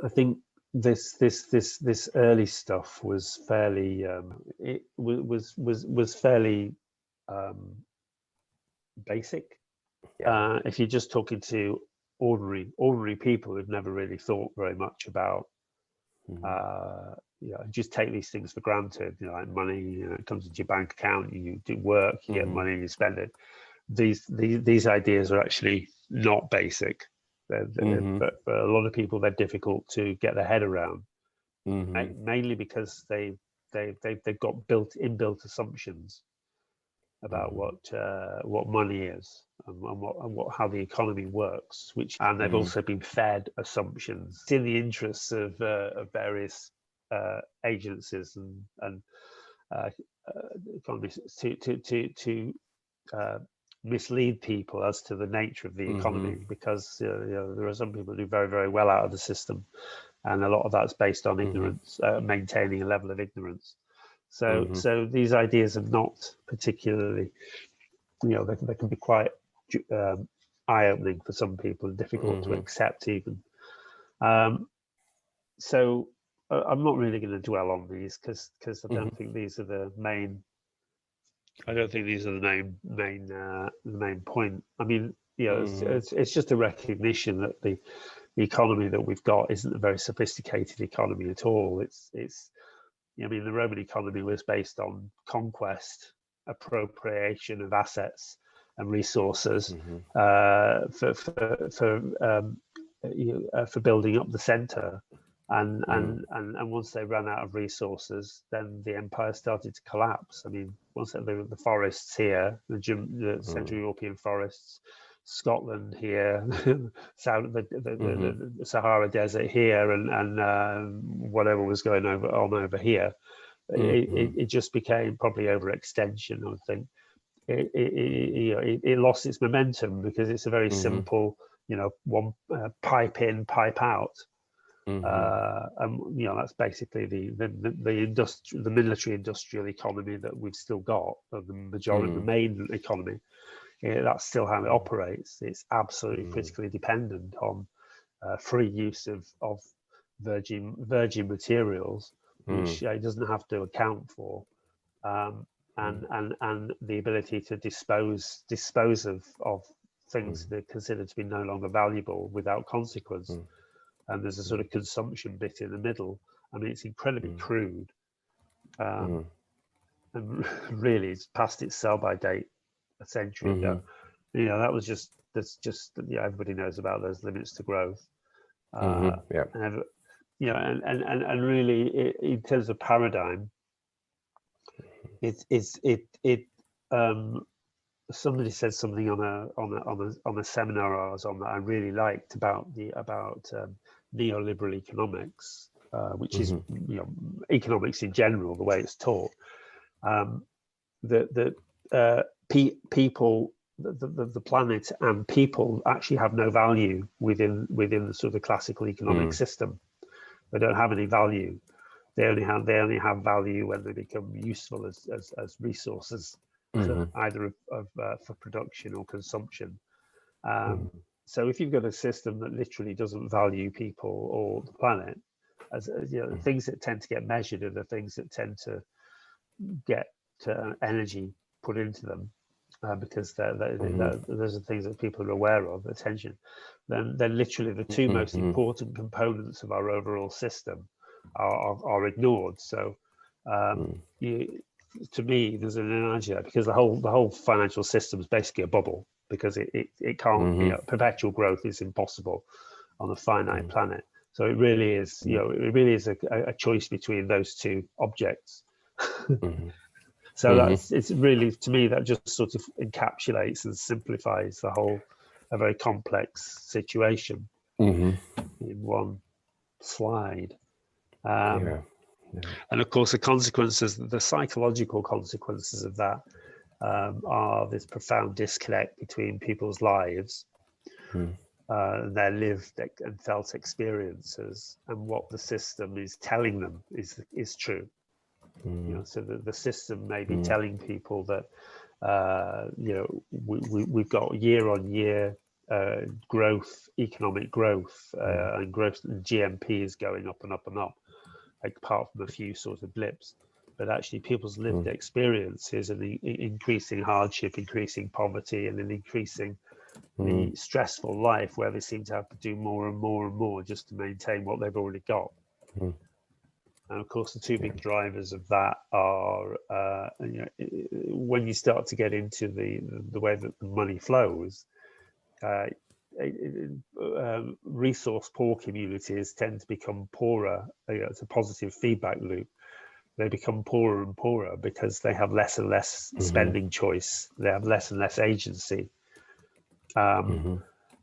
I think this early stuff was fairly it was fairly basic. Yeah. If you're just talking to ordinary people who've never really thought very much about just take these things for granted, like money, it comes into your bank account, you do work, you get money, you spend it. These ideas are actually not basic. But for a lot of people, they're difficult to get their head around, mainly because they've got inbuilt assumptions about what money is and how the economy works, and they've also been fed assumptions in the interests of various agencies and economies to mislead people as to the nature of the economy, because there are some people who do very, very well out of the system, and a lot of that's based on ignorance, maintaining a level of ignorance. So these ideas are not particularly, they can be quite eye-opening for some people, and difficult to accept even. So I'm not really going to dwell on these because I don't think these are the main. I don't think these are the main point. I mean, it's just a recognition that the economy that we've got isn't a very sophisticated economy at all. It's I mean, the Roman economy was based on conquest, appropriation of assets and resources for building up the center, and once they ran out of resources, then the empire started to collapse. I mean, once the forests here, the Central European forests, Scotland here, south the Sahara Desert here, and whatever was going on over here, it just became probably overextension. I think it lost its momentum because it's a very simple, one pipe in, pipe out. And that's basically the military industrial economy that we've still got, the majority, the main economy. That's still how it operates. It's absolutely critically dependent on free use of virgin materials, which it doesn't have to account for, and the ability to dispose of things that are considered to be no longer valuable without consequence. And there's a sort of consumption bit in the middle. I mean, it's incredibly crude, and really, it's past its sell-by date a century ago. That's just everybody knows about those limits to growth. And really, in terms of paradigm, somebody said something on a seminar I was on that I really liked about neoliberal economics, which is economics in general, the way it's taught. People, the planet and people actually have no value within the sort of classical economic system. They don't have any value. They only have value when they become useful as resources, either for production or consumption. So if you've got a system that literally doesn't value people or the planet, the things that tend to get measured are the things that tend to get energy put into them, because those are things that people are aware of, attention. Then literally the two most important components of our overall system are ignored. So to me, there's an analogy there, because the whole financial system is basically a bubble, because it can't, perpetual growth is impossible on a finite planet. So it really is, a choice between those two objects. So it's really, to me, that just sort of encapsulates and simplifies a very complex situation in one slide. And of course, the psychological consequences of that are this profound disconnect between people's lives, their lived and felt experiences, and what the system is telling them is true. So the system may be telling people that we've got year on year growth, economic growth, and growth, and GMP is going up and up and up, like, apart from a few sort of blips. But actually people's lived experiences and the increasing hardship, increasing poverty, and an increasing the stressful life where they seem to have to do more and more and more just to maintain what they've already got. And of course, the two big drivers of that are, when you start to get into the way that the money flows, resource poor communities tend to become poorer. It's a positive feedback loop. They become poorer and poorer because they have less and less spending choice. They have less and less agency,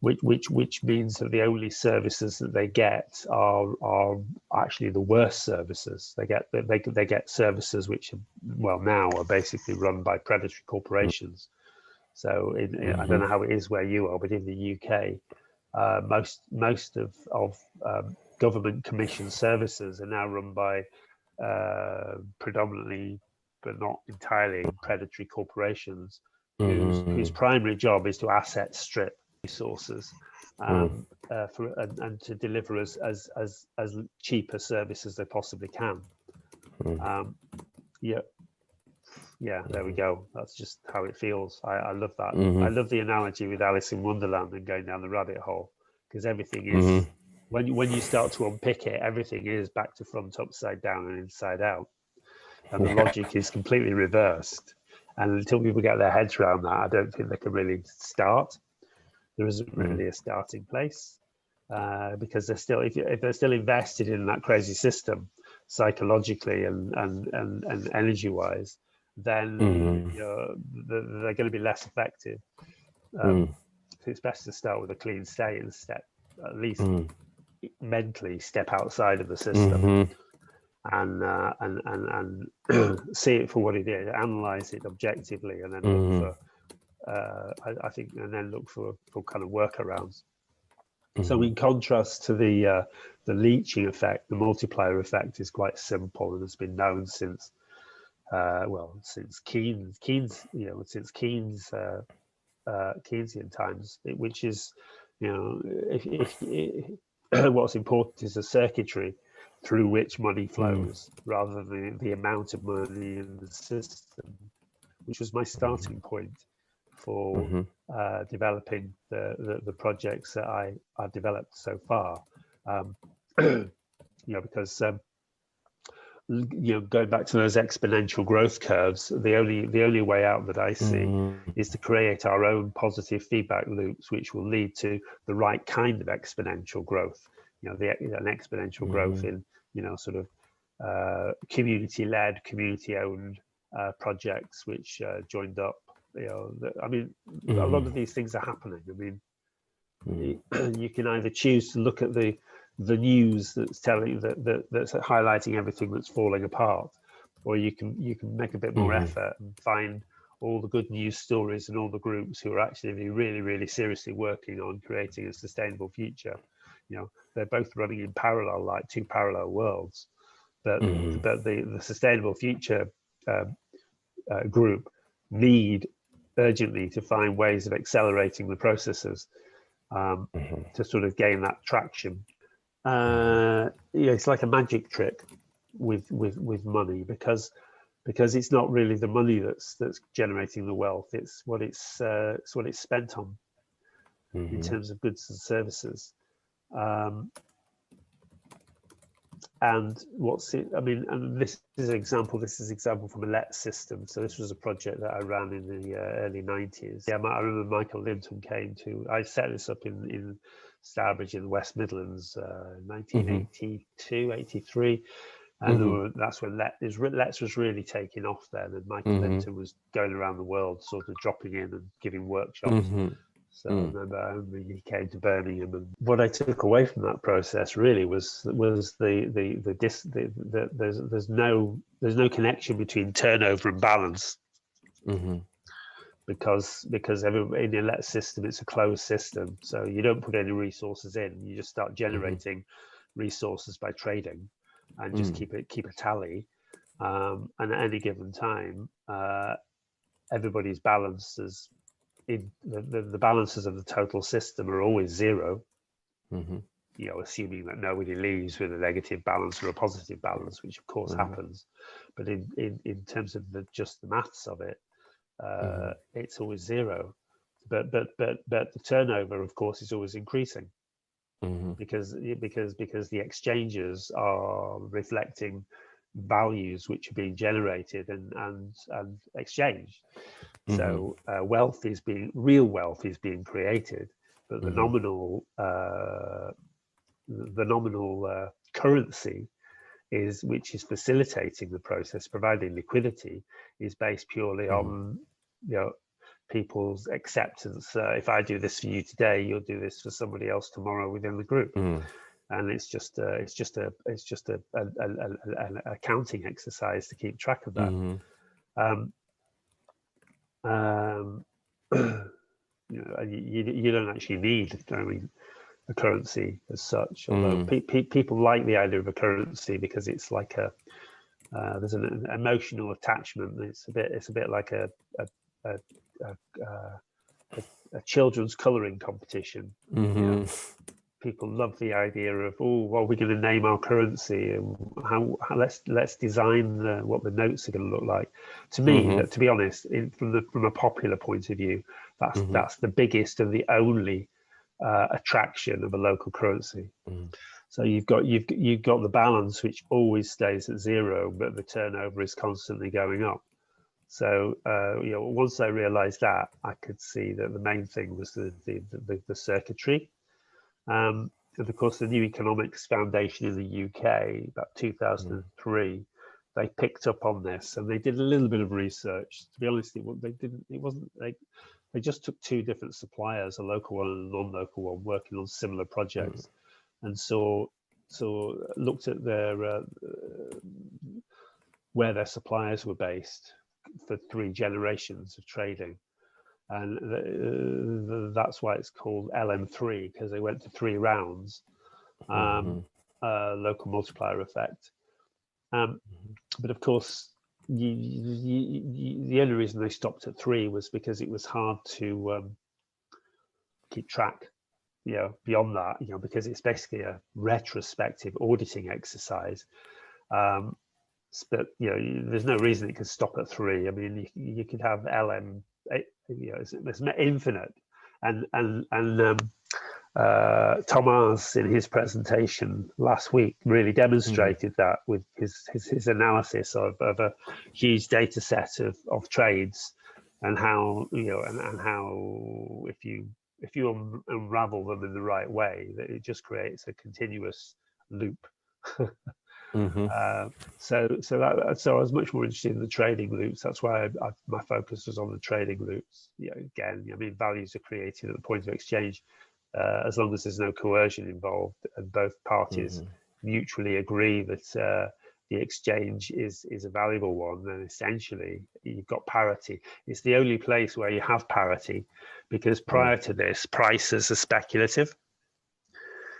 which means that the only services that they get are actually the worst services. They get services which now are basically run by predatory corporations. So I don't know how it is where you are, but in the UK, most of government commissioned services are now run by predominantly, but not entirely, predatory corporations whose primary job is to asset strip resources and to deliver as cheap a service as they possibly can. Yeah, there we go. That's just how it feels. I love that. I love the analogy with Alice in Wonderland and going down the rabbit hole, because everything is, when you start to unpick it, everything is back to front, upside down and inside out. And the logic is completely reversed. And until people get their heads around that, I don't think they can really start. There isn't really a starting place, because they're still, if they're still invested in that crazy system, psychologically and energy-wise, then they're going to be less effective. So it's best to start with a clean slate and at least mentally step outside of the system and see it for what it is, analyze it objectively, and then look for I think, and then look for kind of workarounds. So in contrast to the leaching effect, the multiplier effect is quite simple and has been known since since Keynes, since Keynesian times, which is, what's important is the circuitry through which money flows, rather than the amount of money in the system, which was my starting point for developing the projects that I've developed so far. Because going back to those exponential growth curves, the only way out that I see is to create our own positive feedback loops, which will lead to the right kind of exponential growth. An exponential growth in sort of community-led, community-owned projects which joined up. I mean, a lot of these things are happening. I mean, you can either choose to look at the news that's telling that's highlighting everything that's falling apart, or you can make a bit more effort and find all the good news stories and all the groups who are actually really, really seriously working on creating a sustainable future. They're both running in parallel, like two parallel worlds, but the sustainable future group need urgently to find ways of accelerating the processes to sort of gain that traction. It's like a magic trick with money, because it's not really the money that's generating the wealth. It's what it's spent on in terms of goods and services. And this is example from a LET system. So this was a project that I ran in the early 90s. Yeah, I remember Michael Linton came to, I set this up in Stourbridge in the West Midlands, 1982, 83. And that's when LETs was really taking off then. And Michael Linton was going around the world, sort of dropping in and giving workshops. So I remember he came to Birmingham, and what I took away from that process really was there's no connection between turnover and balance, because in the LET system it's a closed system, so you don't put any resources in, you just start generating resources by trading, and just keep a tally, and at any given time everybody's balance is the balances of the total system are always zero. Assuming that nobody leaves with a negative balance or a positive balance, which of course happens. But in terms of just the maths of it, it's always zero. But the turnover, of course, is always increasing because the exchanges are reflecting values which are being generated and exchanged. So real wealth is being created, but the nominal currency which is facilitating the process, providing liquidity, is based purely on people's acceptance. If I do this for you today, you'll do this for somebody else tomorrow within the group, and it's just an accounting exercise to keep track of that. You don't actually need, a currency as such, although people like the idea of a currency because it's like there's an emotional attachment. It's a bit like a children's colouring competition. People love the idea of, well, we're going to name our currency, and how let's design what the notes are going to look like. To me, to be honest, from a popular point of view, that's the biggest and the only attraction of a local currency. So you've got the balance, which always stays at zero, but the turnover is constantly going up. So once I realized that, I could see that the main thing was the circuitry. And of course, the New Economics Foundation in the UK, about 2003, they picked up on this and they did a little bit of research. To be honest, they just took two different suppliers, a local one and a non-local one, working on similar projects, and looked at where their suppliers were based for 3 generations of trading. And that's why it's called LM3, because they went to 3 rounds, local multiplier effect. But of course, the only reason they stopped at 3 was because it was hard to keep track, beyond that, because it's basically a retrospective auditing exercise. But there's no reason it could stop at 3. I mean, you could have LM, it's infinite, and Thomas in his presentation last week really demonstrated that with his analysis of a huge data set of trades, and how and how if you unravel them in the right way, that it just creates a continuous loop. So I was much more interested in the trading loops. That's why my focus was on the trading loops. Again, I mean, values are created at the point of exchange, as long as there's no coercion involved and both parties mutually agree that the exchange is a valuable one. Then essentially you've got parity. It's the only place where you have parity, because prior to this, prices are speculative.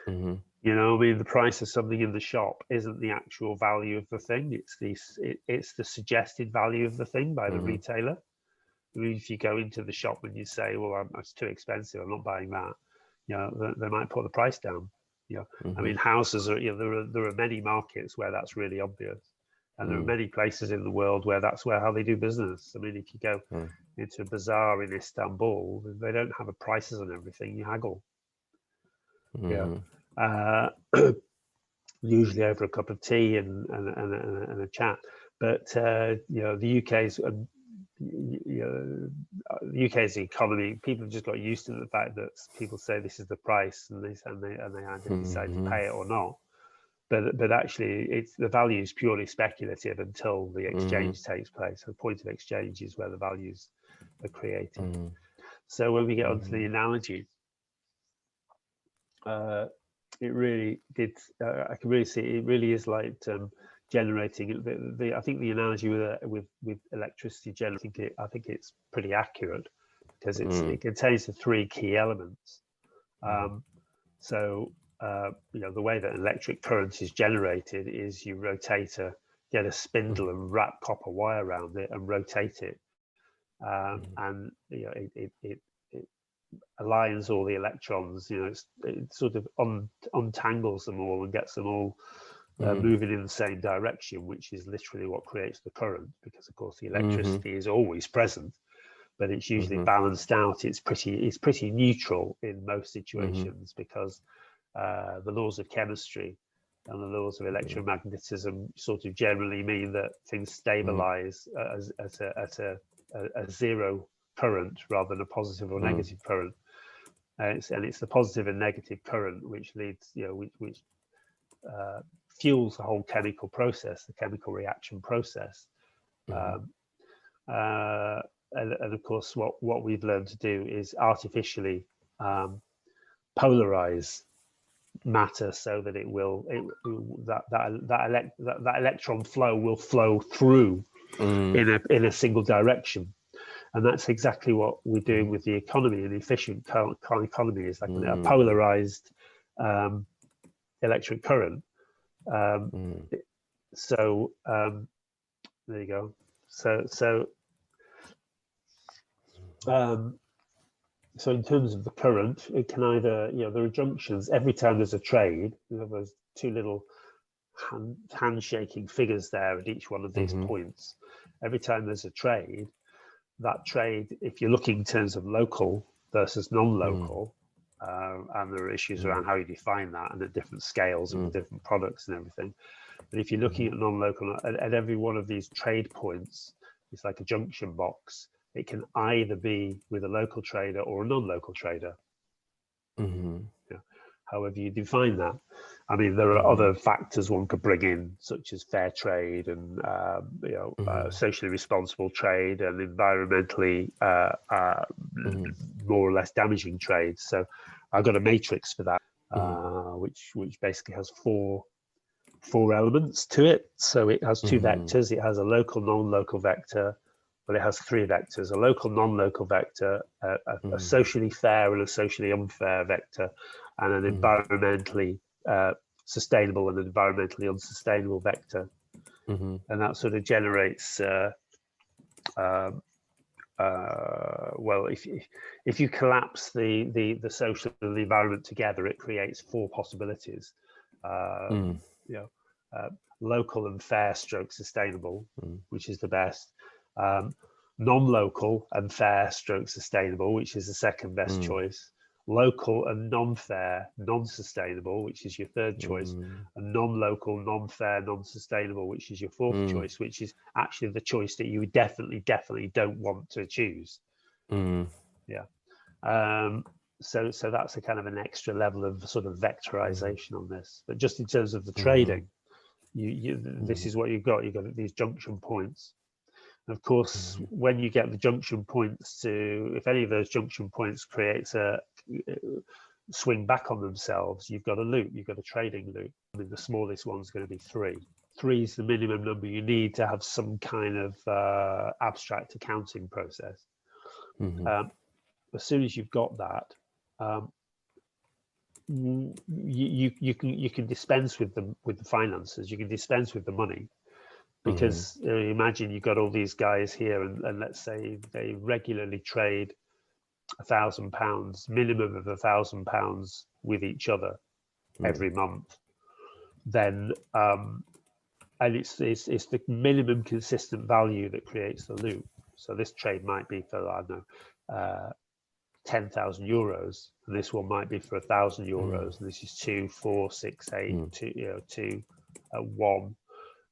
I mean, the price of something in the shop isn't the actual value of the thing. It's the suggested value of the thing by the retailer. I mean, if you go into the shop and you say, well, it's too expensive, I'm not buying that, they might put the price down. I mean, houses are, there are many markets where that's really obvious. And there are many places in the world where that's how they do business. I mean, if you go into a bazaar in Istanbul, they don't have prices on everything, you haggle. Usually over a cup of tea and a chat. But the UK's the UK's economy, people just got used to the fact that people say this is the price, and they either decide to pay it or not. But actually, the value is purely speculative until the exchange takes place. The point of exchange is where the values are created. So when we get onto the analogy, it really did. I can really see it really is like generating. I think the analogy with electricity generating, I think it's pretty accurate, because it contains the 3 key elements. So the way that electric current is generated is you get a spindle and wrap copper wire around it and rotate it, and aligns all the electrons. It sort of untangles them all and gets them all moving in the same direction, which is literally what creates the current, because of course the electricity is always present, but it's usually balanced out. It's pretty neutral in most situations, because the laws of chemistry and the laws of electromagnetism sort of generally mean that things stabilize at a zero current rather than a positive or negative current. And it's the positive and negative current which leads, which fuels the whole chemical process, the chemical reaction process. And of course, what we've learned to do is artificially polarize matter so that that electron flow will flow through in a single direction. And that's exactly what we're doing with the economy. An efficient economy is like a polarized electric current. So there you go. So in terms of the current, it can either, there are junctions every time there's a trade. There's two little handshaking figures there at each one of these points. Every time there's a trade, that trade, if you're looking in terms of local versus non-local, and there are issues around how you define that and at different scales and different products and everything. But if you're looking at non-local, at every one of these trade points, it's like a junction box. It can either be with a local trader or a non-local trader. However you define that. I mean, there are other factors one could bring in, such as fair trade and socially responsible trade and environmentally more or less damaging trade. So I've got a matrix for that, which basically has four elements to it. So it has two vectors. It has a local, non-local vector. Well, it has three vectors: a local, non-local vector, a socially fair and a socially unfair vector, and an environmentally sustainable and environmentally unsustainable vector. And that sort of generates, well, if you collapse the social and the environment together, it creates four possibilities. Local and fair stroke sustainable, which is the best. Non-local and fair stroke sustainable, which is the second best choice. Local and non-fair, non-sustainable, which is your third choice. And non-local, non-fair, non-sustainable, which is your fourth choice, which is actually the choice that you definitely don't want to choose. So that's a kind of an extra level of sort of vectorization on this. But just in terms of the trading, this is what you've got these junction points. And of course, when you get the junction points if any of those junction points creates a swing back on themselves, you've got a loop, you've got a trading loop. I mean, the smallest one's going to be 3. 3 is the minimum number you need to have some kind of abstract accounting process. As soon as you've got that, you can dispense with the finances, you can dispense with the money. Because imagine you've got all these guys here, and let's say they regularly trade £1,000, minimum of £1,000 with each other every month. Then, and it's the minimum consistent value that creates the loop. So this trade might be for, I don't know, 10,000 euros, and this one might be for 1,000 euros, and this is 2, 4, 6, 8, 2, 1.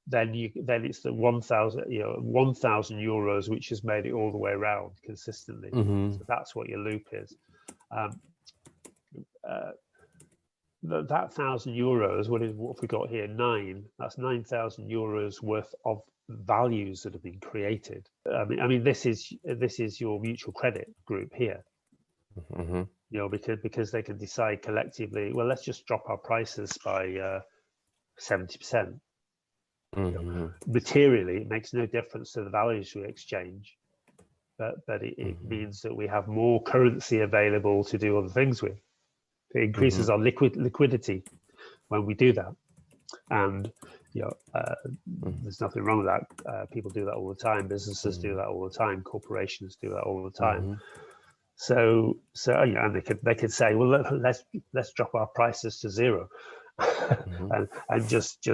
Then it's the 1,000 euros, which has made it all the way around consistently. So that's what your loop is. That 1,000 euros, what have we got here? 9. That's 9,000 euros worth of values that have been created. I mean, this is your mutual credit group here. Because they can decide collectively, well, let's just drop our prices by 70%. Materially, it makes no difference to the values we exchange, but it means that we have more currency available to do other things with. It increases our liquidity when we do that, and there's nothing wrong with that. People do that all the time. Businesses do that all the time. Corporations do that all the time. So and they could say, well, let's drop our prices to zero, and just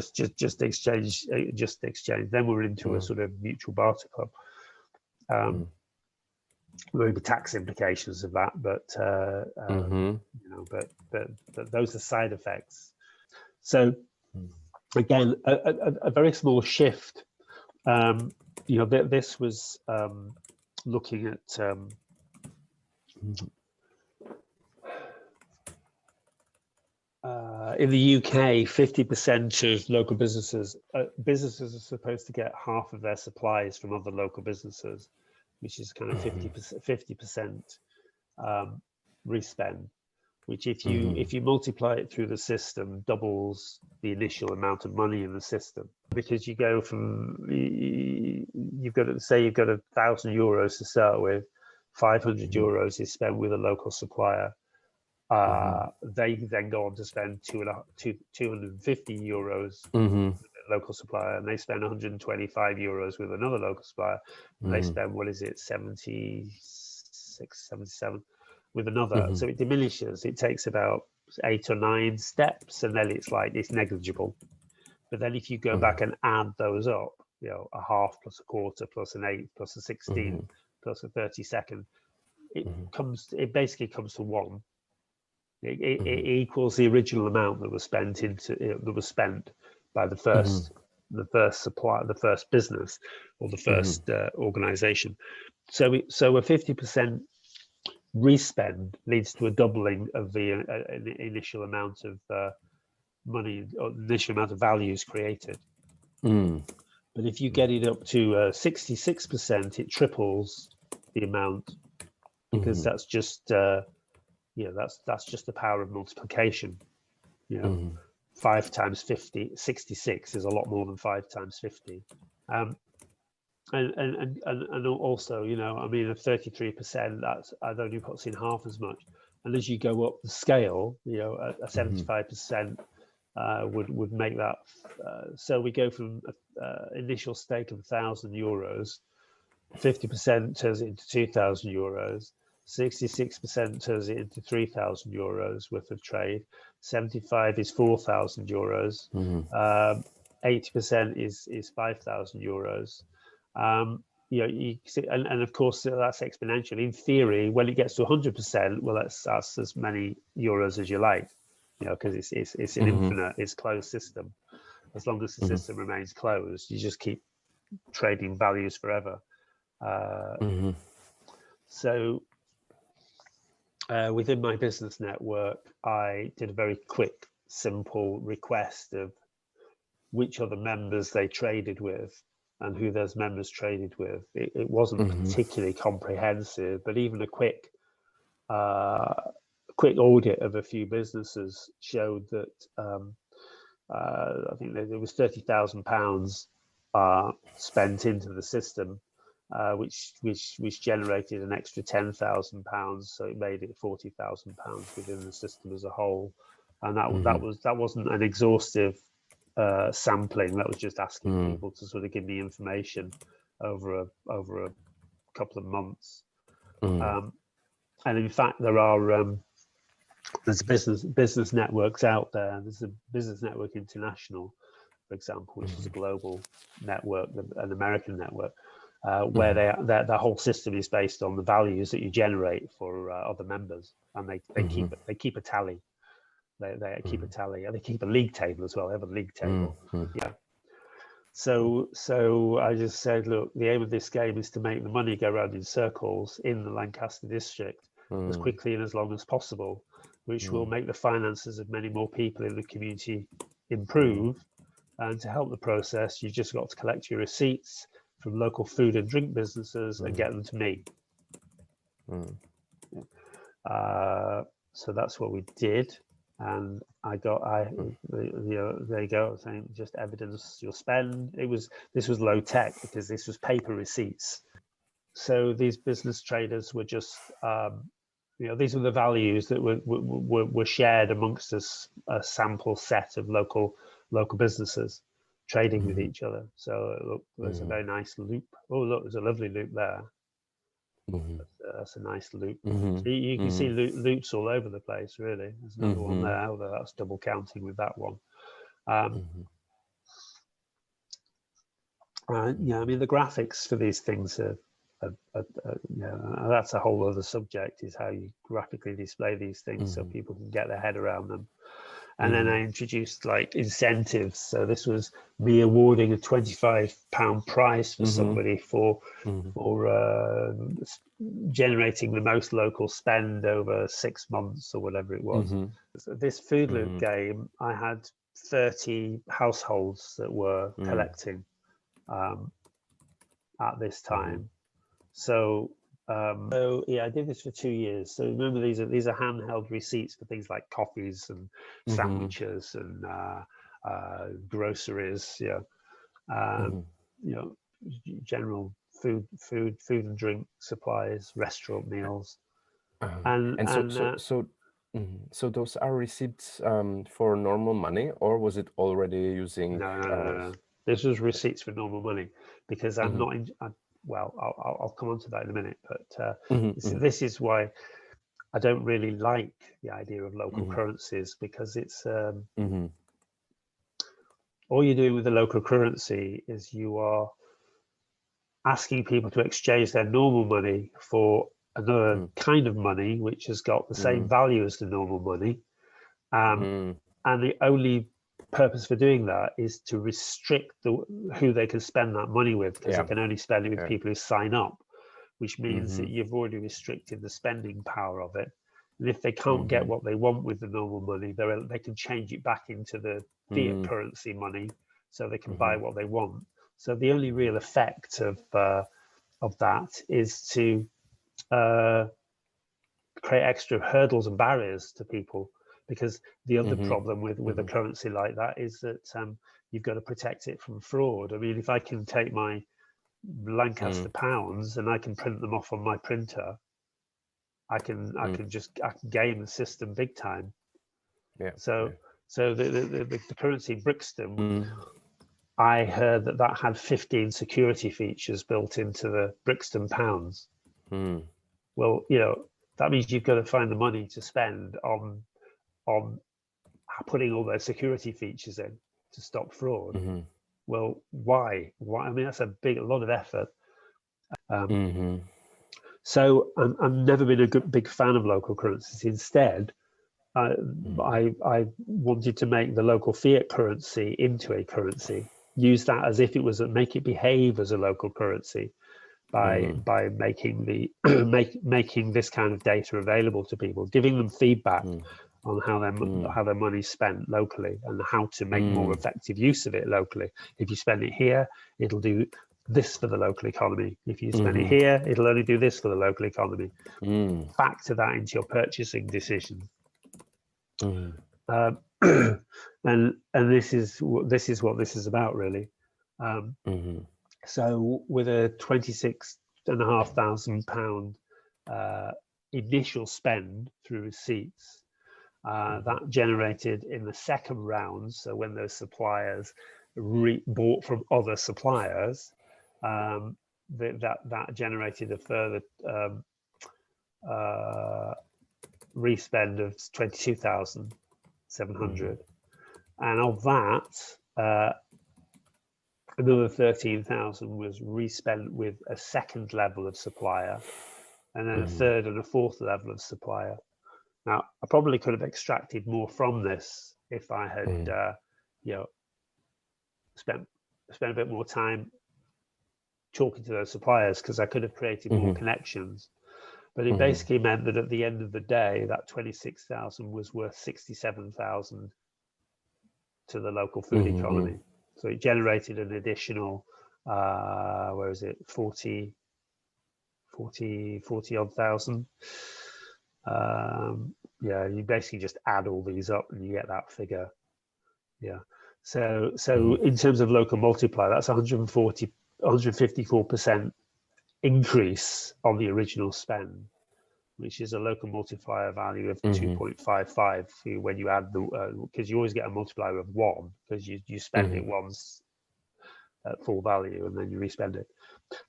exchange. Then we're into a sort of mutual barter club. There will be tax implications of that, but but those are side effects. So again, a very small shift. This was looking at in the UK, 50% of local businesses are supposed to get half of their supplies from other local businesses, which is kind of 50% respend, which if you multiply it through the system, doubles the initial amount of money in the system, because you go from you've got €1,000 to start with, 500 euros is spent with a local supplier. They then go on to spend 250 euros with a local supplier, and they spend 125 euros with another local supplier, and they spend, what is it, 76, 77 with another. So it diminishes. It takes about 8 or 9 steps, and then it's negligible. But then if you go back and add those up, a half plus a quarter plus an eighth plus a 16 plus a 32nd, it basically comes to 1. It equals the original amount that was spent by the first supplier, the first business, or the first organization. So a 50% respend leads to a doubling of the initial amount of money, or initial amount of values created. But if you get it up to 66%, it triples the amount, because that's just that's just the power of multiplication. 5 times 50, 66 is a lot more than 5 times 50. And also, I mean, at 33%, I've only seen half as much. And as you go up the scale, a 75% would make that. So we go from initial stake of €1,000, 50% turns it into €2,000. 66% turns it into €3,000 worth of trade. 75 is €4,000. 80% is €5,000. You see, and of course that's exponential. In theory, when it gets to 100%, well, that's as many euros as you like, because it's an infinite, it's closed system. As long as the system remains closed, you just keep trading values forever. So within my business network, I did a very quick, simple request of which other members they traded with and who those members traded with. It wasn't particularly comprehensive, but even a quick audit of a few businesses showed that I think there was £30,000 spent into the system, which generated an extra £10,000, so it made it £40,000 within the system as a whole. And that wasn't an exhaustive sampling. That was just asking people to sort of give me information over a couple of months. And in fact, there's business networks out there. There's a Business Network International, for example, which is a global network, an American network, where their whole system is based on the values that you generate for other members, and they keep a tally. They keep a tally, and they keep a league table as well. They have a league table. Yeah. So I just said, look, the aim of this game is to make the money go around in circles in the Lancaster district as quickly and as long as possible, which will make the finances of many more people in the community improve. And to help the process, you've just got to collect your receipts from local food and drink businesses and get them to me. So that's what we did. And there you go, saying just evidence your spend. This was low tech, because this was paper receipts. So these business traders were just, these were the values that were shared amongst us, a sample set of local businesses trading with each other. So look, there's a very nice loop. Oh, look, there's a lovely loop there. that's a nice loop. Mm-hmm. So you can see Mm-hmm. loops all over the place, really. There's another one Mm-hmm. there, although that's double counting with that one. Yeah, I mean, the graphics for these things yeah, that's a whole other subject, is how you graphically display these things so people can get their head around them. And then I introduced like incentives. So this was me awarding a £25 prize for somebody for generating the most local spend over 6 months or whatever it was. So this food loop game, I had 30 households that were collecting at this time. So yeah, I did this for 2 years. So remember, these are handheld receipts for things like coffees and sandwiches and groceries. Yeah, you know, general food and drink supplies, restaurant meals, And so those are receipts for normal money, or was it already using? No. This was receipts for normal money, because I'm not in. Well, I'll come on to that in a minute. But this is why I don't really like the idea of local currencies, because it's all you're doing with the local currency is you are asking people to exchange their normal money for another kind of money, which has got the same value as the normal money. And the only purpose for doing that is to restrict who they can spend that money with, because they can only spend it with people who sign up, which means that you've already restricted the spending power of it. And if they can't get what they want with the normal money, they can change it back into the fiat currency money, so they can buy what they want. So the only real effect of that is to create extra hurdles and barriers to people. Because the other problem with a currency like that is that you've got to protect it from fraud. I mean, if I can take my Lancaster pounds and I can print them off on my printer, I can game the system big time. So the currency Brixton, I heard that had 15 security features built into the Brixton pounds. Well, that means you've got to find the money to spend on putting all those security features in to stop fraud. Well, why? I mean, that's a lot of effort. So I've never been a big fan of local currencies. Instead, I wanted to make the local fiat currency into a currency, use that as if it was make it behave as a local currency by making making this kind of data available to people, giving them feedback on how their money's spent locally and how to make more effective use of it locally. If you spend it here, it'll do this for the local economy. If you spend it here, it'll only do this for the local economy. Factor that into your purchasing decision. And this is what this is about, really. So with a £26,500 initial spend through receipts, that generated in the second round, so when those suppliers bought from other suppliers, that generated a further respend of 22,700, and of that, another 13,000 was respent with a second level of supplier, and then a third and a fourth level of supplier. Now, I probably could have extracted more from this if I had, spent a bit more time talking to those suppliers, because I could have created more connections. But it basically meant that at the end of the day, that 26,000 was worth 67,000 to the local food economy. So it generated an additional, 40 odd thousand. Yeah, you basically just add all these up and you get that figure. Yeah. So in terms of local multiplier, that's 154% increase on the original spend, which is a local multiplier value of 2.55 when you add the, because you always get a multiplier of 1 because you spend it once. at full value, and then you respend it.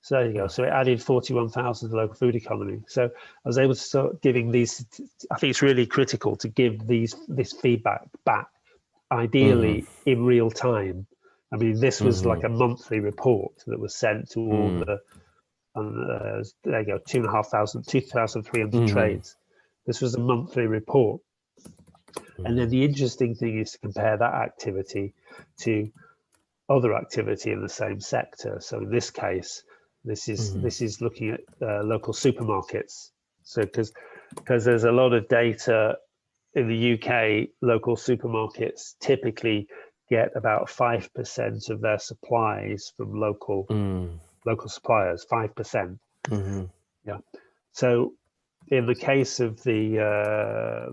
So there you go. So it added 41,000 to the local food economy. So I was able to start giving these. I think it's really critical to give this feedback back, ideally in real time. I mean, this was like a monthly report that was sent to all the. There you go, 2,300 trades. This was a monthly report. And then the interesting thing is to compare that activity to other activity in the same sector. So in this case, this is looking at local supermarkets. So because there's a lot of data in the UK, local supermarkets typically get about 5% of their supplies from local suppliers. 5%. Yeah. So in the case of the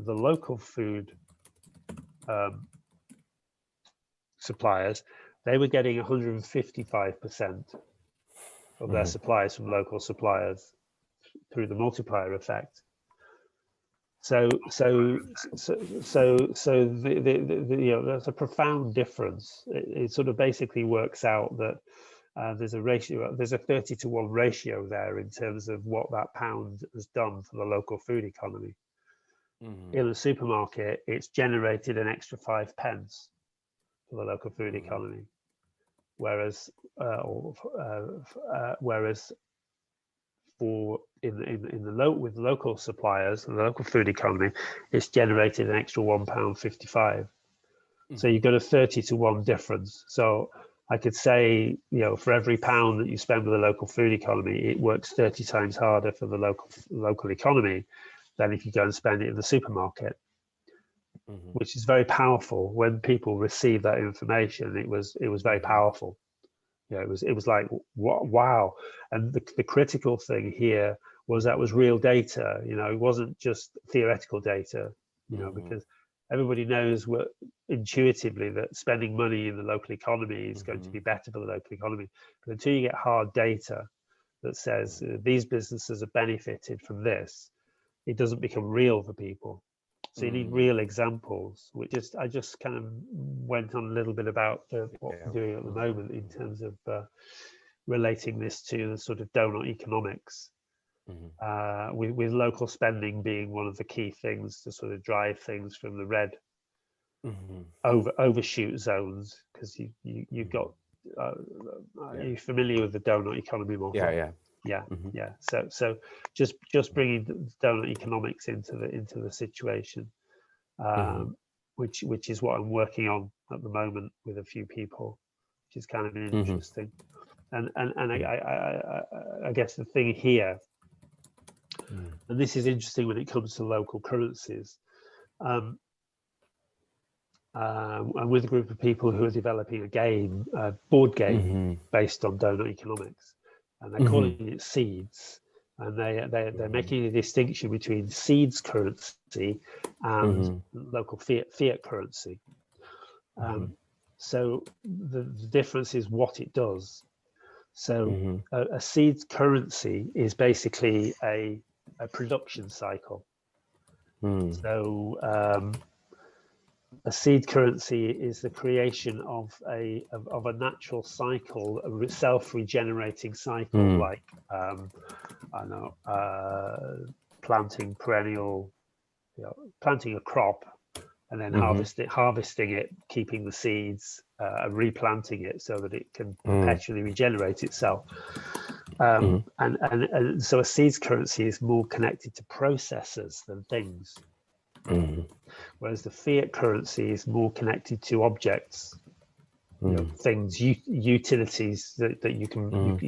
local food suppliers, they were getting 155% of their supplies from local suppliers through the multiplier effect. So that's a profound difference. It sort of basically works out that there's a 30-to-1 ratio there in terms of what that pound has done for the local food economy. In the supermarket, it's generated an extra 5 pence for the local food economy, whereas with local suppliers and the local food economy, it's generated an extra £1.55. So you've got a 30-to-1 difference. So I could say, for every pound that you spend with the local food economy, it works 30 times harder for the local economy than if you go and spend it in the supermarket, which is very powerful. When people receive that information, it was very powerful. It was like, wow. And the critical thing here was that was real data. It wasn't just theoretical data. Because everybody knows intuitively that spending money in the local economy is going to be better for the local economy. But until you get hard data that says these businesses have benefited from this, it doesn't become real for people. So you need real examples, which I just kind of went on a little bit about what we're doing at the moment in terms of relating this to the sort of donut economics, with local spending being one of the key things to sort of drive things from the red overshoot zones, because you've got, are you familiar with the donut economy model? Yeah. So just bringing the donut economics into the situation, which is what I'm working on at the moment with a few people, which is kind of interesting. And I guess the thing here, and this is interesting when it comes to local currencies. I'm with a group of people who are developing a board game based on donut economics. And they're calling it Seeds, and they're making a distinction between Seeds currency and local fiat currency. So the difference is what it does. So a Seeds currency is basically a production cycle. So a seed currency is the creation of a natural cycle, a self-regenerating cycle, like planting a crop and then harvesting it, keeping the seeds, and replanting it so that it can perpetually regenerate itself. And so a seeds currency is more connected to processes than things. Whereas the fiat currency is more connected to objects, things, utilities that you can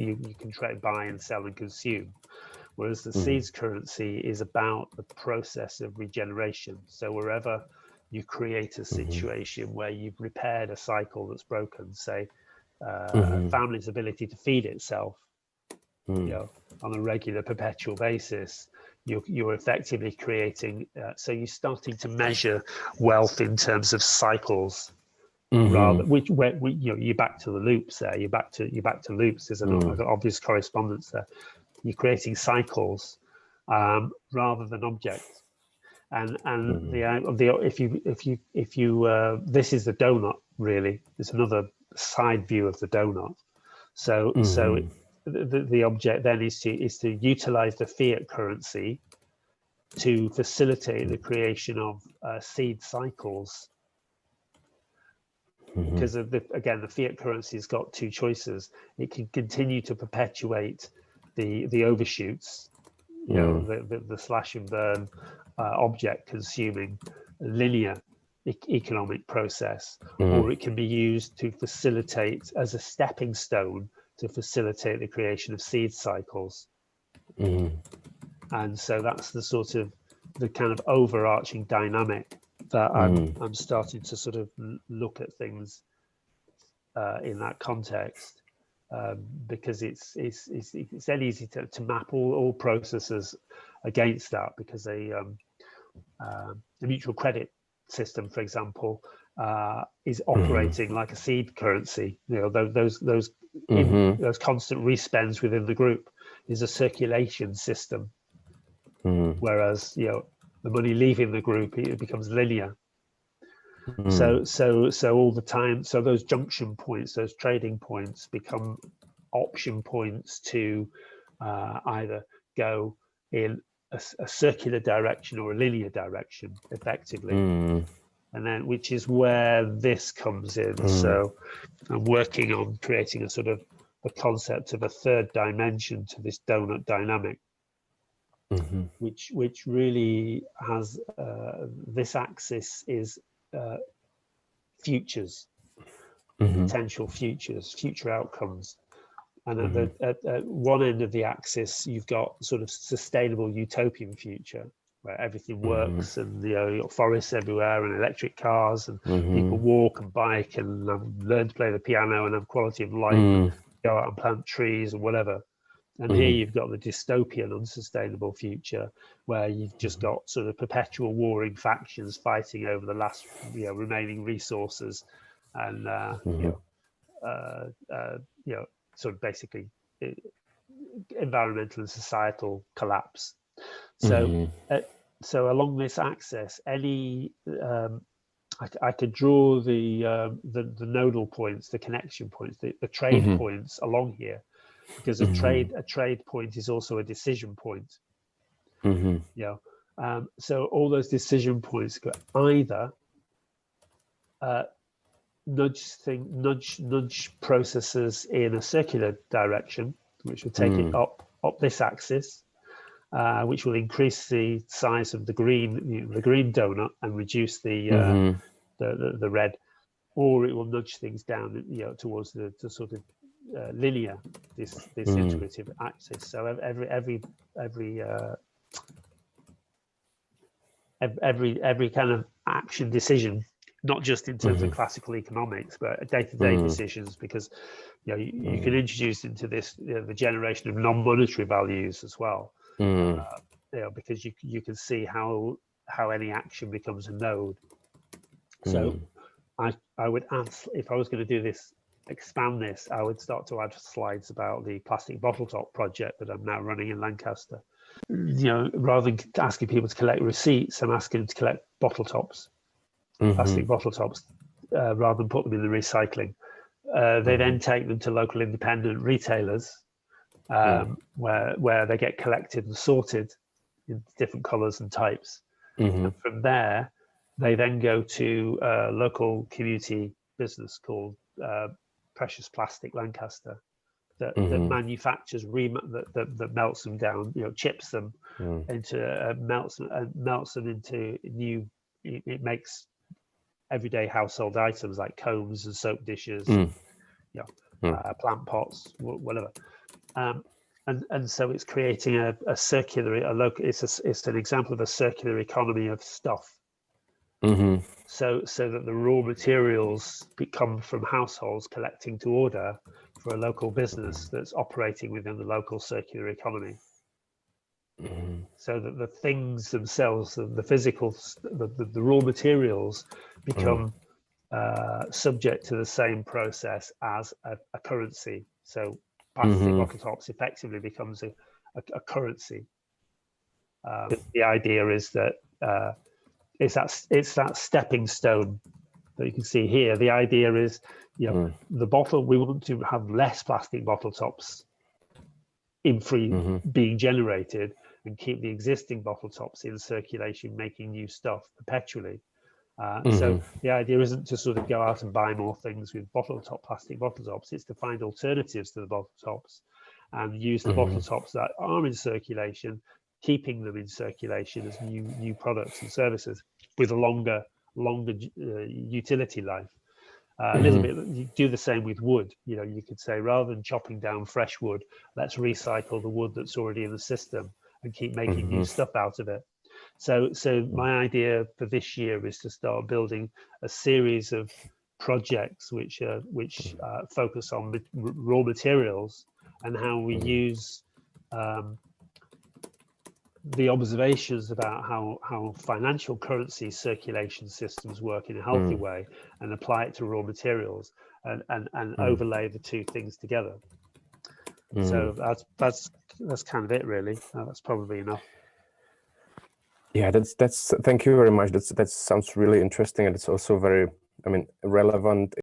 trade, buy and sell and consume. Whereas the seeds currency is about the process of regeneration. So wherever you create a situation where you've repaired a cycle that's broken, say a family's ability to feed itself, on a regular, perpetual basis, you're effectively creating. So you're starting to measure wealth in terms of cycles, rather. You're back to the loops there. You're back to loops. There's an obvious correspondence there. You're creating cycles rather than objects. And if you this is the donut, really. There's another side view of the donut. So the object then is to utilize the fiat currency to facilitate the creation of seed cycles. Because of again, the fiat currency has got two choices. It can continue to perpetuate the overshoots, you know, the slash and burn object consuming linear economic process, or it can be used to facilitate as a stepping stone to facilitate the creation of seed cycles. And so that's the kind of overarching dynamic that I'm starting to sort of look at things in that context, because it's then easy to map all processes against that, because the mutual credit system, for example, is operating like a seed currency. You know, those constant respends within the group is a circulation system, whereas, you know, the money leaving the group, it becomes linear. So all the time, so those junction points, those trading points, become option points to either go in a circular direction or a linear direction, effectively. And then, which is where this comes in. So I'm working on creating a sort of a concept of a third dimension to this donut dynamic, which really has this axis is futures, potential futures, future outcomes. And at one end of the axis, you've got sort of sustainable utopian future, where everything works, and, you know, you've got forests everywhere and electric cars, and people walk and bike and learn to play the piano and have quality of life, go out and plant trees and whatever. And here you've got the dystopian, unsustainable future, where you've just got sort of perpetual warring factions fighting over the last, you know, remaining resources, and you know, sort of basically environmental and societal collapse. So so along this axis, any I could draw the nodal points, the connection points, the trade points along here, because a trade point is also a decision point. You know, so all those decision points could either nudge processes in a circular direction, which will take it up this axis, which will increase the size of the green donut and reduce the red, or it will nudge things down, you know, towards the sort of linear, this integrative axis. So every kind of action decision, not just in terms of classical economics, but day-to-day decisions, because, you know, you can introduce into this, you know, the generation of non-monetary values as well. You know, because you can see how any action becomes a node. So I would add, if I was going to do this, expand this, I would start to add slides about the plastic bottle top project that I'm now running in Lancaster. You know, rather than asking people to collect receipts, I'm asking them to collect bottle tops, plastic bottle tops, rather than put them in the recycling. They then take them to local independent retailers, where they get collected and sorted in different colours and types. And from there, they then go to a local community business called Precious Plastic Lancaster, that manufactures that melts them down, you know, chips them into melts them into new. It makes everyday household items like combs and soap dishes, you know, plant pots, whatever. And so it's creating a circular, it's an example of a circular economy of stuff. So that the raw materials come from households collecting to order for a local business that's operating within the local circular economy. So that the things themselves, the physical, the raw materials become subject to the same process as a currency. So plastic bottle tops effectively becomes a currency. The idea is that it's that stepping stone that you can see here. The idea is, you know, the bottle, we want to have less plastic bottle tops being generated, and keep the existing bottle tops in circulation, making new stuff perpetually. So the idea isn't to sort of go out and buy more things with plastic bottle tops. It's to find alternatives to the bottle tops and use the bottle tops that are in circulation, keeping them in circulation as new products and services with a longer utility life. A little bit, you do the same with wood. You know, you could say, rather than chopping down fresh wood, let's recycle the wood that's already in the system and keep making new stuff out of it. So my idea for this year is to start building a series of projects which focus on raw materials and how we use the observations about how financial currency circulation systems work in a healthy way, and apply it to raw materials, and overlay the two things together. So that's kind of it, really. That's probably enough. Yeah, that's thank you very much. That sounds really interesting, and it's also very, I mean, relevant